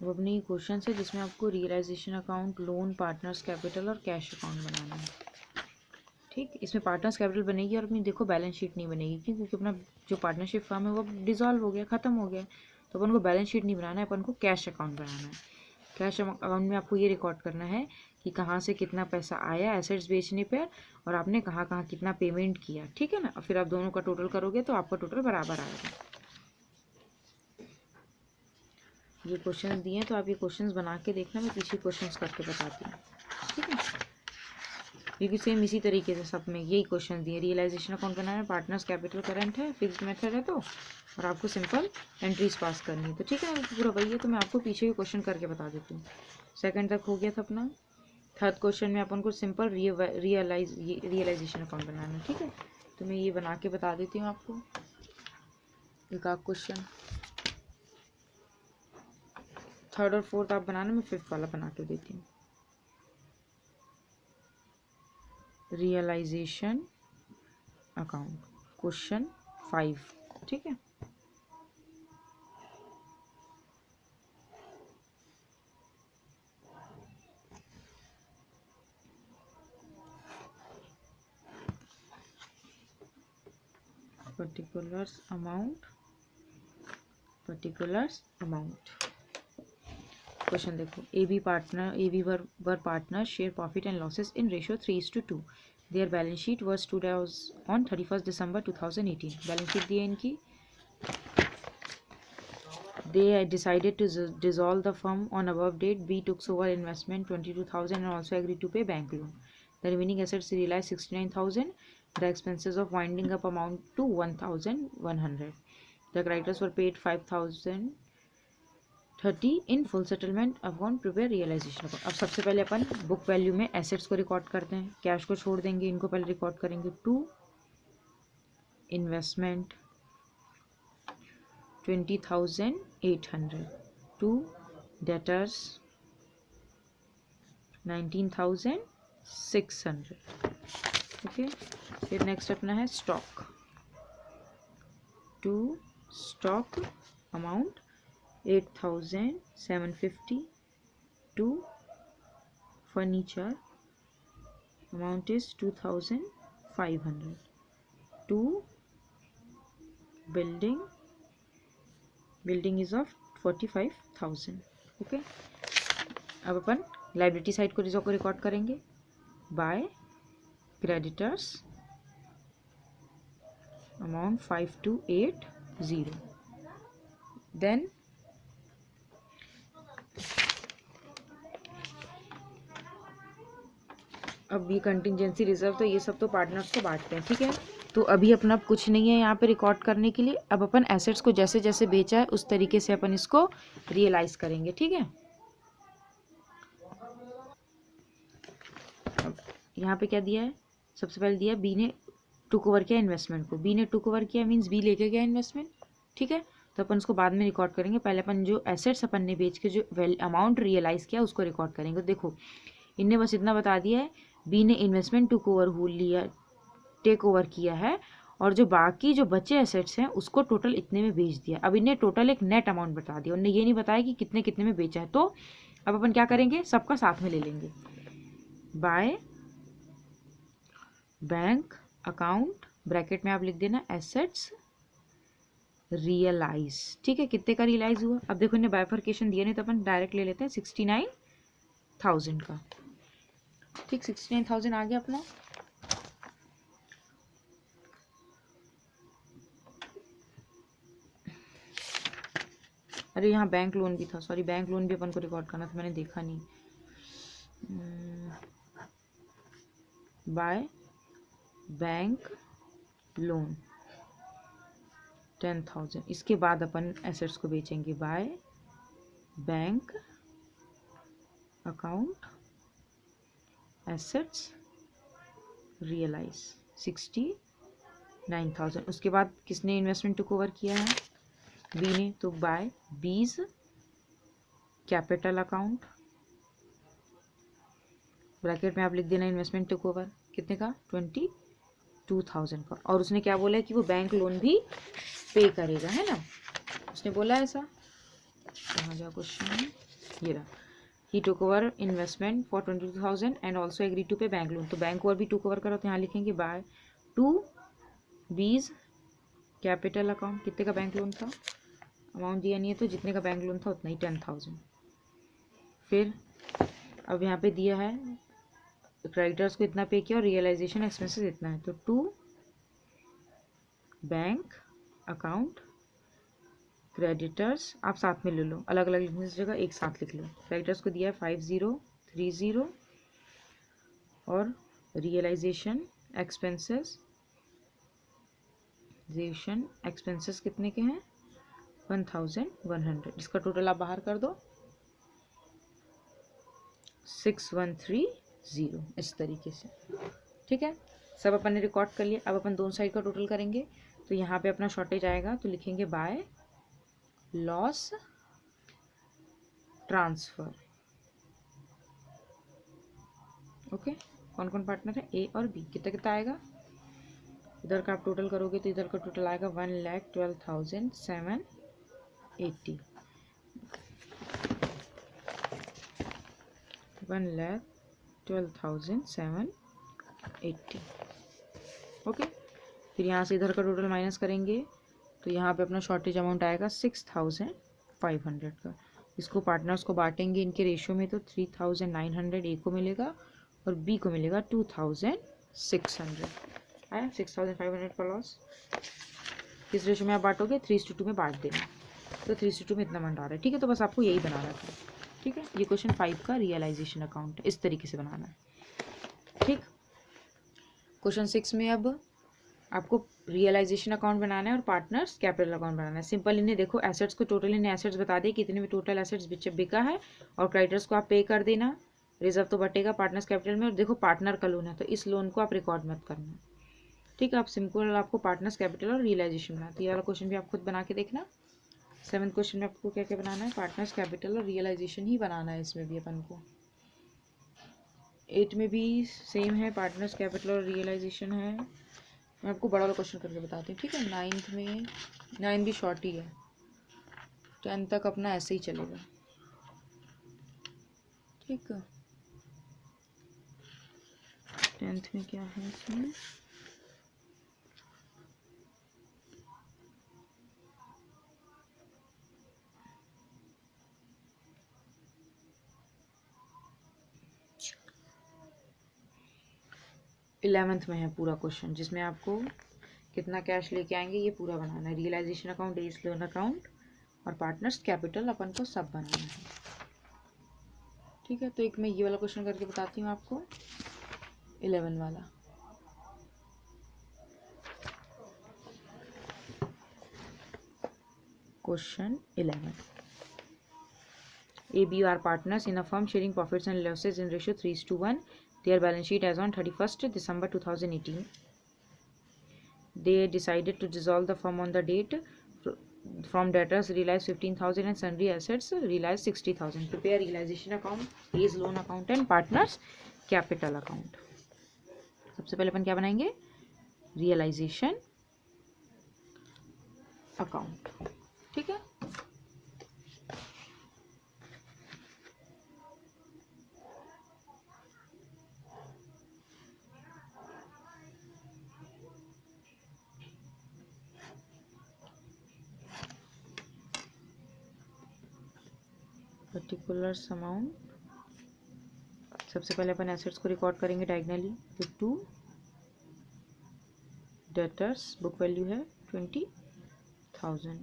वो अपनी क्वेश्चन है जिसमें आपको realisation account, loan, partners capital और कैश अकाउंट बनाना है। ठीक, इसमें पार्टनर्स कैपिटल बनेगी और अपनी देखो बैलेंस शीट नहीं बनेगी, क्योंकि अपना जो पार्टनरशिप फर्म है वो डिसॉल्व हो गया, ख़त्म हो गया, तो अपन को बैलेंस शीट नहीं बनाना है, अपन को कैश अकाउंट बनाना है। कैश अकाउंट में आपको ये रिकॉर्ड करना है कि कहाँ से कितना पैसा आया एसेट्स बेचने पर और आपने कहाँ कहाँ कितना पेमेंट किया। ठीक है ना, और फिर आप दोनों का टोटल करोगे तो आपका टोटल बराबर आएगा। ये क्वेश्चंस दिए हैं तो आप ये क्वेश्चंस बना के देखना, मैं पीछे क्वेश्चंस करके बताती हूँ। ठीक है, क्योंकि सेम इसी तरीके से सब में यही क्वेश्चन दिए। रियलाइजेशन अकाउंट बनाना है, पार्टनर्स कैपिटल करंट है, फिक्स्ड मेथड है, तो और आपको सिंपल एंट्रीज पास करनी है। तो ठीक है, पूरा वही है, तो मैं आपको पीछे भी क्वेश्चन करके बता देती हूँ। सेकंड तक हो गया था अपना। थर्ड क्वेश्चन में अपन को सिंपल रियलाइजेशन अकाउंट बनाना है। ठीक है, तो मैं ये बना के बता देती हूँ आपको एक आध क्वेश्चन। थर्ड और फोर्थ आप बनाना, मैं फिफ्थ वाला बना के देती हूँ। Realisation account question 5। ठीक है, particulars amount। क्वेश्चन देखो, A B were partner share profit and losses in ratio 3:2। Their balance sheet was today's on 31 December 2018। Balance sheet दी है इनकी। They decided to dissolve the firm on above date. B took over investment 22,000 and also agreed to pay bank loan. The remaining assets realized 69,000. The expenses of winding up amount to 1,100. The creditors were paid 5,030 in full settlement upon prepare realization account. अब सबसे पहले अपन book value में assets को record करते हैं, cash को छोड़ देंगे, इनको पहले रिकॉर्ड करेंगे। To investment 20,800, to debtors 19,600। Okay, फिर नेक्स्ट अपना है stock. To stock amount 8,750। To furniture amount is 2,500। To building is of 45,000। Okay, अब अपन लाइबिलिटी साइड को रिकॉर्ड करेंगे। By creditors amount 5,280। देन अब ये कंटिंजेंसी रिजर्व, तो ये सब तो पार्टनर्स को बांटते हैं। ठीक है, तो अभी अपना कुछ नहीं है यहाँ पे रिकॉर्ड करने के लिए। अब अपन एसेट्स को जैसे जैसे बेचा है उस तरीके से अपन इसको रियलाइज करेंगे। ठीक है, अब यहाँ पे क्या दिया है, सबसे पहले दिया बी ने टुक ओवर किया इन्वेस्टमेंट को। बी ने टुक ओवर किया मीन्स बी लेके गया इन्वेस्टमेंट। ठीक है, तो अपन उसको बाद में रिकॉर्ड करेंगे। पहले अपन जो एसेट्स अपन ने बेच के जो अमाउंट रियलाइज किया उसको रिकॉर्ड करेंगे। देखो, इनने बस इतना बता दिया है, बी ने इन्वेस्टमेंट टेक ओवर किया है और जो बाकी जो बचे एसेट्स हैं उसको टोटल इतने में बेच दिया। अब इन्हें टोटल एक नेट अमाउंट बता दिया, उन्होंने ये नहीं बताया कि कितने कितने में बेचा है। तो अब अपन क्या करेंगे, सबका साथ में ले लेंगे। बाय बैंक अकाउंट ब्रैकेट में आप लिख देना एसेट्स रियलाइज। ठीक है, कितने का रियलाइज हुआ। अब देखो इन्हें बाइफर्केशन दिया नहीं तो अपन डायरेक्ट ले लेते हैं 69,000 का। ठीक, 69,000 आ गया अपना। अरे यहाँ बैंक लोन भी था, सॉरी, बैंक लोन भी अपन को रिकॉर्ड करना था, मैंने देखा नहीं। By bank loan 10,000। इसके बाद अपन एसेट्स को बेचेंगे। By bank account assets realise 69,000। उसके बाद किसने इन्वेस्टमेंट टुक ओवर किया है, बी ने, तो बाय बीज कैपिटल अकाउंट ब्रैकेट में आप लिख देना इन्वेस्टमेंट टुक ओवर कितने का, 22,000 का। और उसने क्या बोला है कि वो बैंक लोन भी पे करेगा, है ना, उसने बोला ऐसा। कहाँ गया क्वेश्चन, ये रहा। He took over investment for 22,000 and also agree to pay bank loan. तो बैंक और भी टुक ओवर करो तो यहाँ लिखेंगे by to B's capital account. कितने का बैंक लोन था, अमाउंट दिया नहीं है तो जितने का बैंक लोन था उतना ही 10,000। फिर अब यहाँ पे दिया है क्रेडिटर्स को इतना पे किया और रियलाइजेशन एक्सपेंसेस इतना है, तो टू बैंक अकाउंट क्रेडिटर्स आप साथ में ले लो, अलग अलग लिखने की जगह एक साथ लिख लो। क्रेडिटर्स को दिया है 5030 और रियलाइजेशन एक्सपेंसेस कितने के हैं 1100। इसका टोटल आप बाहर कर दो 6130 इस तरीके से। ठीक है, सब अपन ने रिकॉर्ड कर लिया। अब अपन दोनों साइड का टोटल करेंगे तो यहाँ पे अपना शॉर्टेज आएगा तो लिखेंगे बाय लॉस ट्रांसफर। ओके, कौन कौन पार्टनर है, ए और बी। कितना कितना आएगा, इधर का आप टोटल करोगे तो इधर का टोटल आएगा 1,12,780। 1,12,780। ओके, फिर यहाँ से इधर का टोटल माइनस करेंगे तो यहाँ पे अपना शॉर्टेज अमाउंट आएगा 6,500 का। इसको पार्टनर्स को बांटेंगे इनके रेशियो में तो 3,900 ए को मिलेगा और बी को मिलेगा 2,600। आया 6,500 का लॉस। किस रेशियो में आप बांटोगे, 3:2 में बांट देना, तो 3:2 में इतना बन रहा है। ठीक है, तो बस आपको यही बनाना था। ठीक है, ये क्वेश्चन 5 का रियलाइजेशन अकाउंट इस तरीके से बनाना है। ठीक, क्वेश्चन 6 में अब आपको रियलाइजेशन अकाउंट बनाना है और पार्टनर्स कैपिटल अकाउंट बनाना है। सिंपल इन्हें देखो, एसेट्स को टोटल इन्हें एसेट्स बता दे कितने में टोटल एसेट्स बिका है और क्रेडिटर्स को आप पे कर देना। रिजर्व तो बटेगा पार्टनर्स कैपिटल में और देखो पार्टनर का लोन है तो इस लोन को आप रिकॉर्ड मत करना। ठीक है, आप सिंपल आपको पार्टनर्स कैपिटल और रियलाइजेशन बनाना। तो ये वाला क्वेश्चन भी आप खुद बना के देखना। 7th क्वेश्चन में आपको क्या क्या बनाना है, पार्टनर्स कैपिटल और रियलाइजेशन ही बनाना है इसमें भी अपन को। 8 में भी सेम है, पार्टनर्स कैपिटल और रियलाइजेशन है। मैं आपको बड़ा वाला क्वेश्चन करके बताती हूँ। ठीक है, 9th में 9 भी शॉर्ट ही है, 10 तक अपना ऐसे ही चलेगा। ठीक है, 10th में क्या है इसमें, इलेवेंथ में है पूरा क्वेश्चन जिसमें आपको कितना कैश लेके आएंगे ये पूरा बनाना है। Realisation account, days loan account और पार्टनर्स कैपिटल अपन को सब बनाना है। ठीक है, तो एक मैं ये वाला क्वेश्चन करके बताती हूँ आपको, 11 वाला। Question 11, A, B are partners in a firm sharing profits and losses in ratio 3:1. Their balance sheet as on 31st December 2018. They decided to dissolve the firm on the date. From debtors realized 15,000 and sundry assets realized 60,000. Prepare realization account, A's loan account and partners capital account. सबसे पहले अपन क्या बनाएंगे, realisation account. ठीक है, particulars amount. सबसे पहले अपन assets को रिकॉर्ड करेंगे डायगनली, तो 2 डेटर्स बुक वैल्यू है 20,000,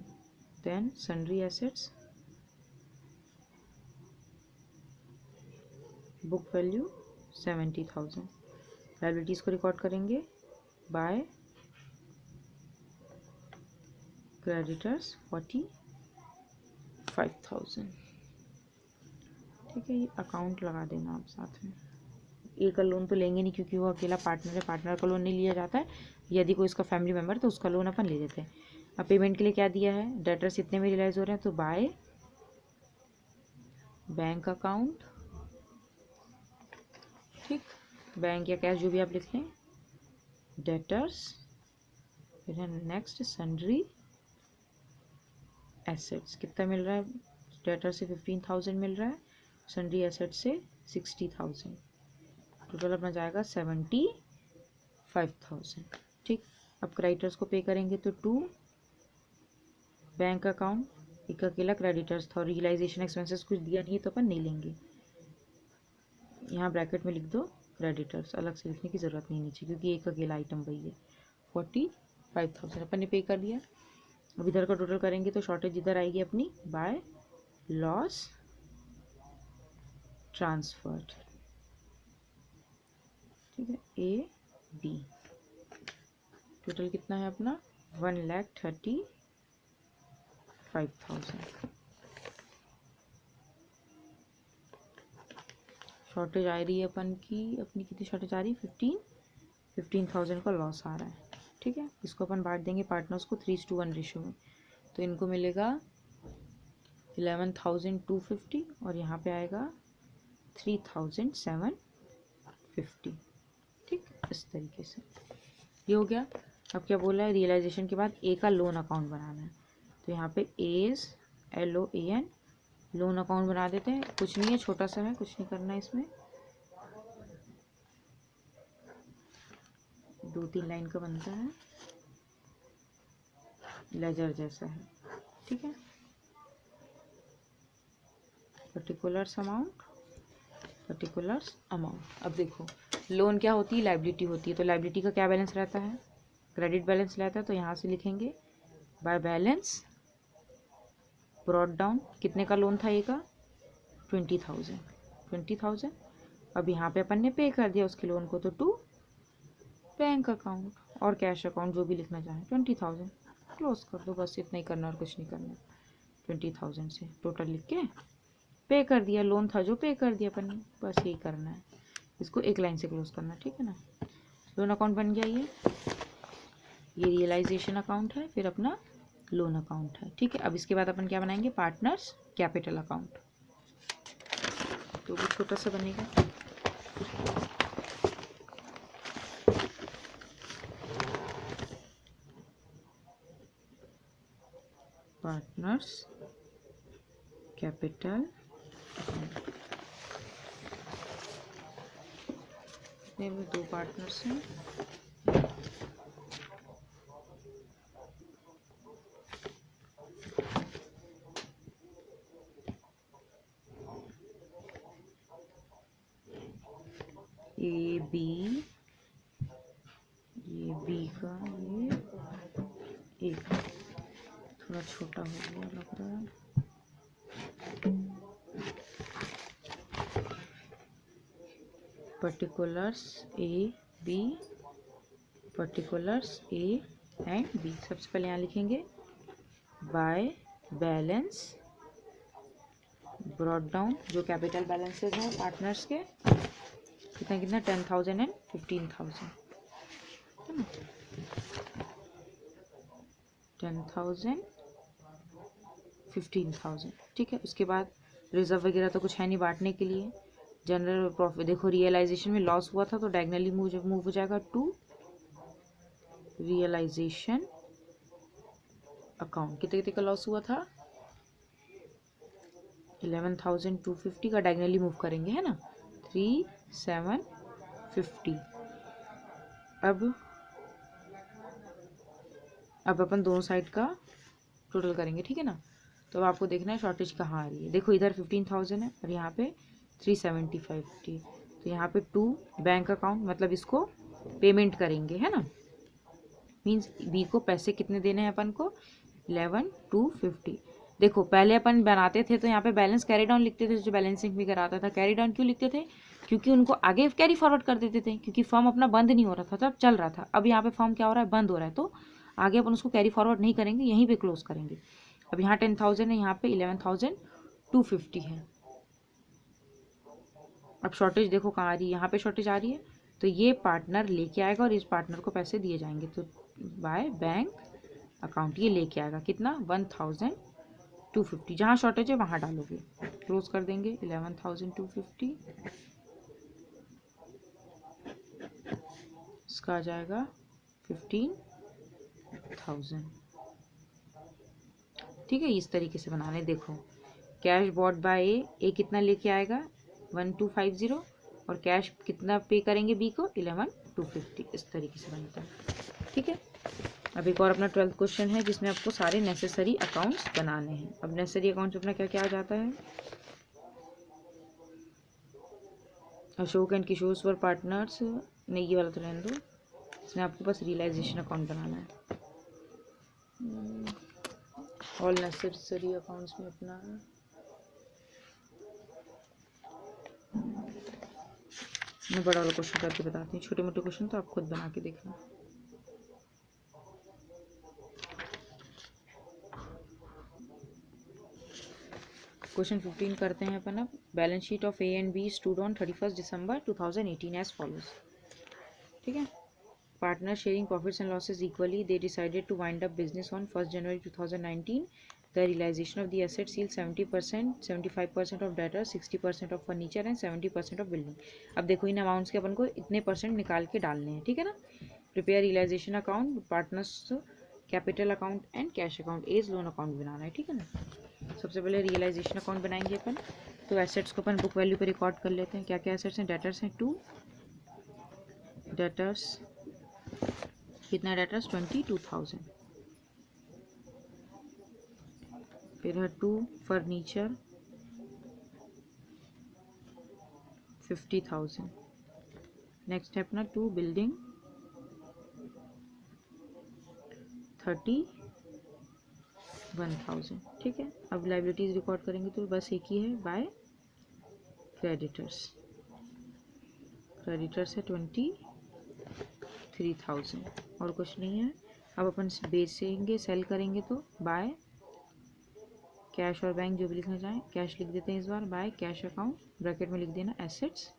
then sundry assets book value 70,000। Liabilities को रिकॉर्ड करेंगे बाय क्रेडिटर्स 45,000। ठीक है, ये अकाउंट लगा देना आप साथ में। ए का लोन तो लेंगे नहीं क्योंकि वो अकेला पार्टनर है, पार्टनर का लोन नहीं लिया जाता है। यदि कोई इसका फैमिली मेम्बर तो उसका लोन अपन ले लेते हैं। अब पेमेंट के लिए क्या दिया है, डेटर्स इतने में रियलाइज हो रहे हैं तो बाय बैंक अकाउंट। ठीक, बैंक या कैश जो भी आप लिख लें, डेटर्स, फिर है नेक्स्ट सन्ड्री एसेट्स। कितना मिल रहा है, डेटर से 15,000 मिल रहा है, सन्ड्री एसेट से 60,000, टोटल अपना जाएगा 75,000। ठीक, अब क्रेडिटर्स को पे करेंगे तो 2 बैंक अकाउंट, एक अकेला क्रेडिटर्स था और रियलाइजेशन एक्सपेंसेस कुछ दिया नहीं तो अपन नहीं लेंगे। यहाँ ब्रैकेट में लिख दो क्रेडिटर्स, अलग से लिखने की ज़रूरत नहीं नीचे क्योंकि एक अकेला आइटम वही है। 45,000 अपन ने पे कर दिया। अब इधर का टोटल करेंगे तो शॉर्टेज इधर आएगी अपनी बाय लॉस ट्रांसफर्ड। ठीक है, ए बी टोटल कितना है अपना 1,35,000। शॉर्टेज आ रही है अपन की, अपनी कितनी शॉर्टेज आ रही है 15,000 का लॉस आ रहा है। ठीक है, इसको अपन बांट देंगे पार्टनर्स को 3:1 रेशो में, तो इनको मिलेगा 11,250 और यहाँ पे आएगा 3,750। ठीक, इस तरीके से ये हो गया। अब क्या बोला है, रियलाइजेशन के बाद ए का लोन अकाउंट बनाना है, तो यहाँ पे एज LOAN लोन अकाउंट बना देते हैं। कुछ नहीं है, छोटा सा है, कुछ नहीं करना है इसमें, 2-3 लाइन का बनता है, लेजर जैसा है। ठीक है, पर्टिकुलर्स अमाउंट। अब देखो लोन क्या होती है, लाइबिलिटी होती है, तो लाइबिलिटी का क्या बैलेंस रहता है, क्रेडिट बैलेंस रहता है, तो यहाँ से लिखेंगे बाय बैलेंस ब्रॉट डाउन। कितने का लोन था ये का 20,000। अब यहाँ पे अपन ने पे कर दिया उसके लोन को, तो 2 बैंक अकाउंट और कैश अकाउंट जो भी लिखना चाहें 20,000 क्लोज कर दो, बस इतना ही करना और कुछ नहीं करना। 20,000 से टोटल लिख के पे कर दिया, लोन था जो पे कर दिया अपन ने, बस यही करना है, इसको एक लाइन से क्लोज करना। ठीक है ना, लोन अकाउंट बन गया। ये रियलाइजेशन अकाउंट है, फिर अपना लोन अकाउंट है। ठीक है, अब इसके बाद अपन क्या बनाएंगे, पार्टनर्स कैपिटल अकाउंट, तो भी छोटा सा बनेगा। पार्टनर्स कैपिटल अकाउंट में 2 पार्टनर्स हैं, ए बी, ये बी का ये एक थोड़ा छोटा हो गया लग रहा है। Particulars A B, particulars A and B. सबसे पहले यहाँ लिखेंगे बाय बैलेंस ब्रॉट डाउन, जो कैपिटल बैलेंसेज हैं पार्टनर्स के, कितना कितना 10,000 एंड 15,000, 10,000 15,000। ठीक है, उसके बाद रिजर्व वगैरह तो कुछ है नहीं बांटने के लिए। जनरल प्रॉफिट देखो, रियलाइजेशन में लॉस हुआ था तो डायगनली मूव हो जाएगा टू रियलाइजेशन अकाउंट। कितने कितने का लॉस हुआ था 11,250 का डायगनली मूव करेंगे, है ना, 3,750। अब अपन दोनों साइड का टोटल करेंगे। ठीक है ना, तो अब आपको देखना है शॉर्टेज कहाँ आ रही है। देखो इधर 15,000 है और यहाँ पे 3,750, तो यहाँ पे 2 बैंक अकाउंट, मतलब इसको पेमेंट करेंगे, है ना, मीन्स बी को पैसे कितने देने हैं अपन को 11,250। देखो पहले अपन बनाते थे तो यहाँ पे बैलेंस कैरी डाउन लिखते थे, जो बैलेंसिंग भी कराता था। कैरी डाउन क्यों लिखते थे, क्योंकि उनको आगे कैरी फॉरवर्ड कर देते थे, क्योंकि फॉर्म अपना बंद नहीं हो रहा था, तब चल रहा था। अब यहाँ पे फॉर्म क्या हो रहा है, बंद हो रहा है, तो आगे अपन उसको कैरी फॉरवर्ड नहीं करेंगे, यहीं पे क्लोज करेंगे। अब यहाँ 10,000 है, यहाँ पे 11,250 है। अब शॉर्टेज देखो कहाँ आ रही है, यहाँ पे शॉर्टेज आ रही है, तो ये पार्टनर लेके आएगा और इस पार्टनर को पैसे दिए जाएंगे, तो बाय बैंक अकाउंट ये लेके आएगा कितना 1,250। जहाँ शॉर्टेज है वहाँ डालोगे, क्लोज कर देंगे 11,250, इसका आ जाएगा 15,000। ठीक है, इस तरीके से बनाने। देखो कैश बॉट बाय ए कितना लेके आएगा 1250 और कैश कितना पे करेंगे बी को 11250, इस तरीके से बनता है। ठीक है, अब एक और अपना 12th क्वेश्चन है जिसमें आपको सारे नेसेसरी अकाउंट्स बनाने हैं। अब नेसेसरी अकाउंट्स अपना क्या क्या आ जाता है, Ashok and Kishore were partners, नहीं ये वाला तो रहने दो, इसमें आपको बस रियलाइजेशन अकाउंट बनाना है। ऑल नेसेसरी अकाउंट्स में अपना मैं बड़ा वाला क्वेश्चन करके बताती हूँ, छोटे मोटे क्वेश्चन तो आप खुद बना के देखना। क्वेश्चन 15 करते हैं अपन अब। Balance sheet of A and B stood on 31 December 2018 as follows. ठीक है, partner sharing profits and losses equally, they decided to wind up business on 1 January 2019। The realisation of the asset seal 70%, 75% of debtor, 60% of furniture and 70% of building. अब देखो इन amounts के अपन को इतने percent निकाल के डालने हैं। ठीक है ना, prepare realisation account, partners capital account and cash account, as loan account बनाना है। ठीक है ना, सबसे पहले रियलाइजेशन अकाउंट बनाएंगे अपन। तो एसेट्स को अपन बुक वैल्यू पे रिकॉर्ड कर लेते हैं। क्या क्या एसेट्स हैं, डेटर्स हैं 2, डेटर्स कितना डेटर्स 22,000, फिर है 2 फर्नीचर 50,000, नेक्स्ट है अपना 2 बिल्डिंग 31,000। ठीक है, अब लाइबिलिटीज रिकॉर्ड करेंगे तो बस एक ही है, बाय क्रेडिटर्स, क्रेडिटर्स है 23,000 और कुछ नहीं है। अब अपन बेचेंगे सेल करेंगे तो बाय कैश और बैंक जो भी लिखना चाहें, कैश लिख देते हैं इस बार, बाय कैश अकाउंट, ब्रैकेट में लिख देना एसेट्स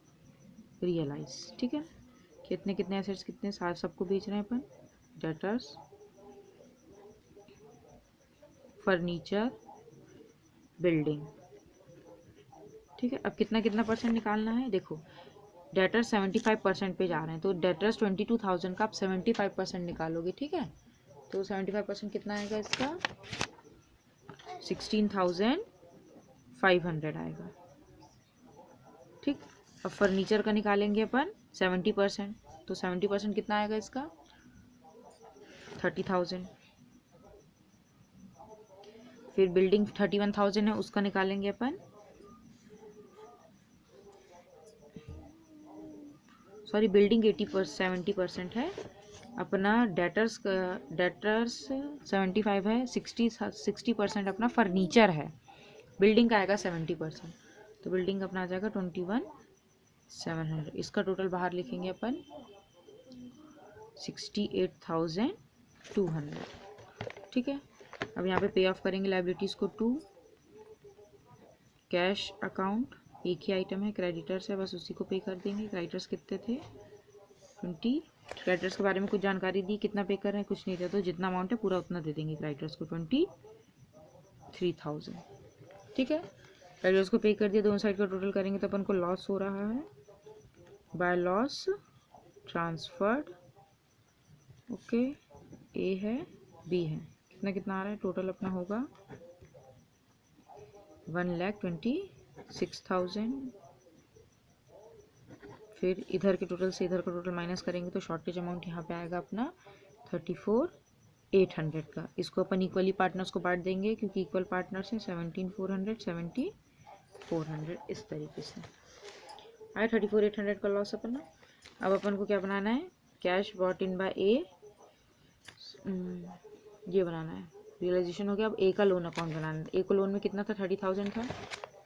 रियलाइज। ठीक है, कितने कितने एसेट्स कितने सारे सबको बेच रहे हैं अपन, डेटर्स, फर्नीचर, बिल्डिंग। ठीक है, अब कितना कितना परसेंट निकालना है, देखो डेटर्स 75% पे जा रहे हैं तो डेटर्स 22,000 का आप 75% निकालोगे। ठीक है, तो 75% कितना आएगा इसका 16,500 आएगा। ठीक, अब फर्नीचर का निकालेंगे अपन 70%, तो 70% कितना आएगा इसका 30,000। फिर बिल्डिंग 31,000 है उसका निकालेंगे अपन, सॉरी बिल्डिंग 70% है अपना, डेटर्स 75 है, 60% अपना फर्नीचर है, बिल्डिंग का आएगा 70%, तो बिल्डिंग अपना आ जाएगा 21,700। इसका टोटल बाहर लिखेंगे अपन 68,200। ठीक है, अब यहाँ पे पे ऑफ करेंगे लाइबिलिटीज़ को 2, कैश अकाउंट एक ही आइटम है, क्रेडिटर्स है बस उसी को पे कर देंगे। क्रेडिटर्स कितने थे 20, क्रेडिटर्स के बारे में कुछ जानकारी दी, कितना पे कर रहे हैं कुछ नहीं था, तो जितना अमाउंट है पूरा उतना दे देंगे क्रेडिटर्स को 23,000। ठीक है, क्रेडिटर्स को पे कर दिया, दोनों साइड का टोटल करेंगे तो अपन को लॉस हो रहा है, बाय लॉस ट्रांसफर्ड। ओके, ए है बी है, कितना कितना आ रहा है, टोटल अपना होगा 1,26,000। फिर इधर के टोटल से इधर का टोटल माइनस करेंगे तो शॉर्टेज अमाउंट यहाँ पे आएगा अपना 34,800 का। इसको अपन इक्वली पार्टनर्स को बांट देंगे क्योंकि इक्वल पार्टनर्स हैं, 17,400 17,400 इस तरीके से आए 34,800 का लॉस अपना। अब अपन को क्या बनाना है, कैश बॉट इन बाय ए, ये बनाना है, रियलाइजेशन हो गया। अब ए का लोन अकाउंट बनाना है, ए को लोन में कितना था 30,000 था,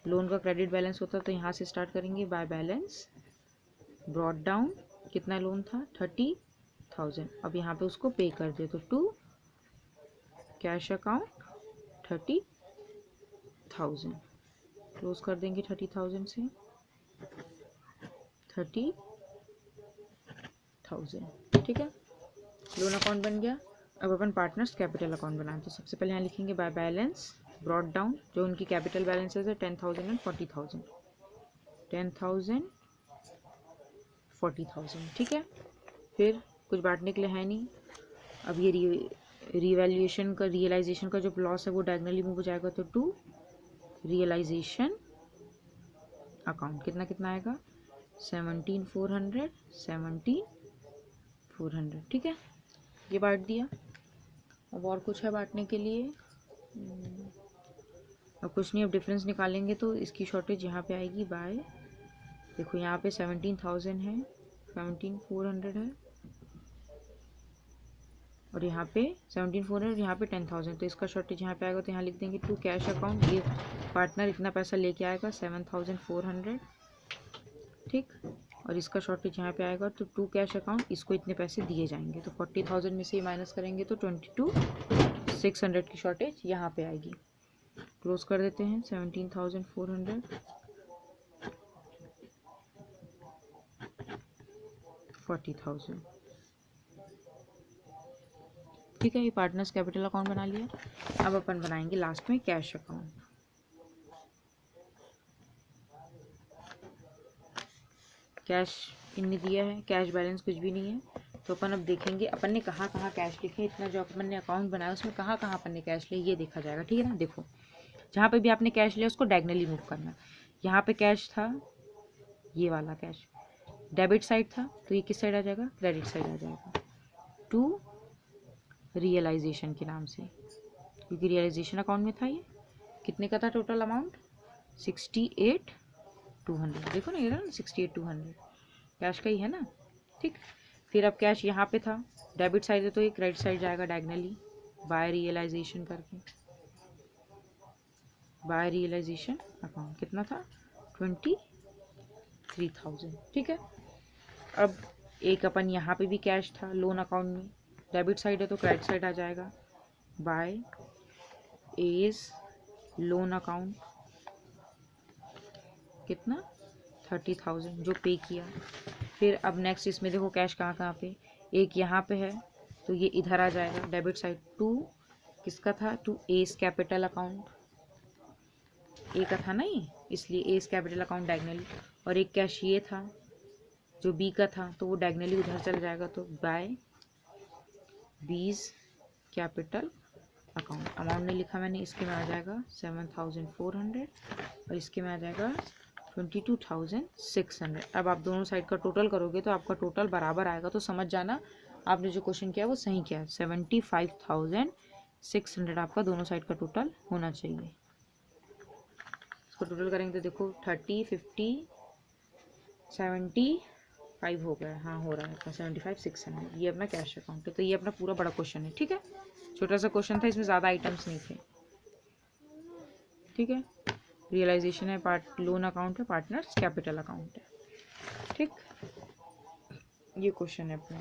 लोन का क्रेडिट बैलेंस होता तो यहाँ से स्टार्ट करेंगे, बाय बैलेंस ब्रॉड डाउन, कितना लोन था 30,000, अब यहाँ पे उसको पे कर दे तो 2 कैश अकाउंट 30,000 क्लोज कर देंगे, 30,000 से 30,000। ठीक है, लोन अकाउंट बन गया। अब अपन पार्टनर्स कैपिटल अकाउंट बनाएं तो सबसे पहले यहाँ लिखेंगे बाय बैलेंस ब्रॉड डाउन, जो उनकी कैपिटल बैलेंसेज है 10,000 एंड 40,000, 10,000 40,000। ठीक है, फिर कुछ बांटने के लिए है नहीं। अब ये रिवैल्यूएशन का रियलाइजेशन का जो लॉस है वो डायगनली मूव हो जाएगा तो 2 रियलाइजेशन अकाउंट कितना कितना आएगा 17,400 17,400। ठीक है, ये बांट दिया। अब और कुछ है बांटने के लिए? अब कुछ नहीं। अब डिफरेंस निकालेंगे तो इसकी शॉर्टेज यहाँ पे आएगी बाय, देखो यहाँ पे 17,000 है, 17,400 है, और यहाँ पे 17,400, यहाँ पे 10,000, तो इसका शॉर्टेज यहाँ पे आएगा। तो यहाँ लिख देंगे टू कैश अकाउंट, ये पार्टनर इतना पैसा लेके आएगा 7,400। ठीक, और इसका शॉर्टेज यहाँ पे आएगा, तो टू कैश अकाउंट इसको इतने पैसे दिए जाएंगे। तो 40,000 में से माइनस करेंगे तो 22,600 की शॉर्टेज यहाँ पे आएगी। क्लोज कर देते हैं 17,400 40,000। ठीक है, ये पार्टनर्स कैपिटल अकाउंट बना लिया। अब अपन बनाएंगे लास्ट में कैश अकाउंट। कैश इनने दिया है, कैश बैलेंस कुछ भी नहीं है, तो अपन अब देखेंगे अपन ने कहाँ कहाँ कैश लिखे, इतना जो अपन ने अकाउंट बनाया उसमें कहाँ कहाँ अपन ने कैश लिया ये देखा जाएगा। ठीक है ना, देखो जहाँ पे भी आपने कैश लिया उसको डायगनली मूव करना। यहाँ पे कैश था, ये वाला कैश डेबिट साइड था, तो ये किस साइड आ जाएगा, क्रेडिट साइड आ जाएगा, टू रियलाइजेशन के नाम से, क्योंकि रियलाइजेशन अकाउंट में था। ये कितने का था टोटल अमाउंट 68,200। देखो ना, ये ना 68,200 कैश का ही है ना। ठीक, फिर अब कैश यहाँ पे था, डेबिट साइड है तो ये क्रेडिट साइड जाएगा डायगनली बाय रियलाइजेशन करके, बाय रियलाइजेशन अकाउंट कितना था 23,000। ठीक है, अब एक अपन यहाँ पे भी कैश था लोन अकाउंट में, डेबिट साइड है तो क्रेडिट साइड आ जाएगा बाय एज लोन अकाउंट, कितना 30,000 जो पे किया। फिर अब नेक्स्ट इसमें देखो कैश कहाँ कहाँ पे, एक यहाँ पे है तो ये इधर आ जाएगा डेबिट साइड, टू किसका था, टू एज कैपिटल अकाउंट, ए का था ना ये, इसलिए एज कैपिटल अकाउंट डायगनली, और एक कैश ये था जो बी का था तो वो डायगनली उधर चल जाएगा, तो बाय बीज कैपिटल अकाउंट। अमाउंट नहीं लिखा मैंने, इसके में आ जाएगा 7,400 और इसके में आ जाएगा 22,600। अब आप दोनों साइड का टोटल करोगे तो आपका टोटल बराबर आएगा, तो समझ जाना आपने जो क्वेश्चन किया वो सही किया है। 75,600 आपका दोनों साइड का टोटल होना चाहिए। इसको टोटल करेंगे तो देखो 30, 50, 75 हो गया, हाँ हो रहा है अपना 75,600। ये अपना कैश अकाउंट है। तो ये अपना पूरा बड़ा क्वेश्चन है। ठीक है, छोटा सा क्वेश्चन था, इसमें ज़्यादा आइटम्स नहीं थे। ठीक है, रियलाइजेशन है, पार्ट लोन अकाउंट है, पार्टनर्स कैपिटल अकाउंट है। ठीक, ये क्वेश्चन है अपना।